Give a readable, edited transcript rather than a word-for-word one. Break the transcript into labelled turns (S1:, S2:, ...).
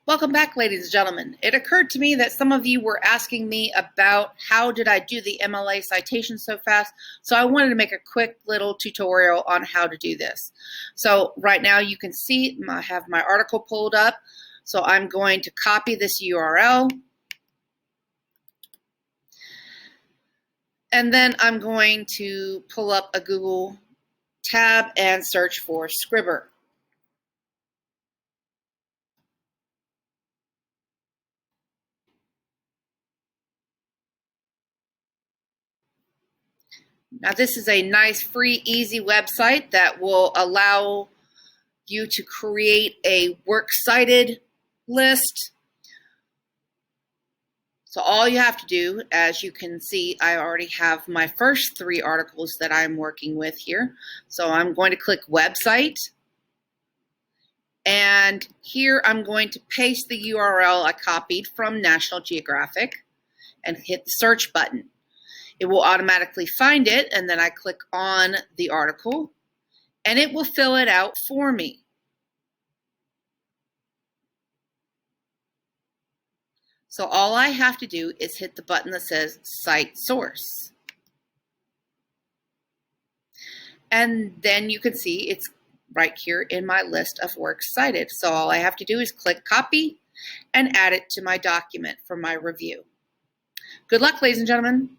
S1: Welcome back, ladies and gentlemen. It occurred to me that some of you were asking me about how did I do the MLA citation so fast, so I wanted to make a quick little tutorial on how to do this. So right now you can see I have my article pulled up, so I'm going to copy this URL, and then I'm going to pull up a Google tab and search for Scribber. Now this is a nice, free, easy website that will allow you to create a works cited list. So all you have to do, as you can see, I already have my first 3 articles that I'm working with here. So I'm going to click website. And here I'm going to paste the URL I copied from National Geographic and hit the search button. It will automatically find it, and then I click on the article, and it will fill it out for me. So all I have to do is hit the button that says Cite Source. And then you can see it's right here in my list of works cited. So all I have to do is click Copy and add it to my document for my review. Good luck, ladies and gentlemen.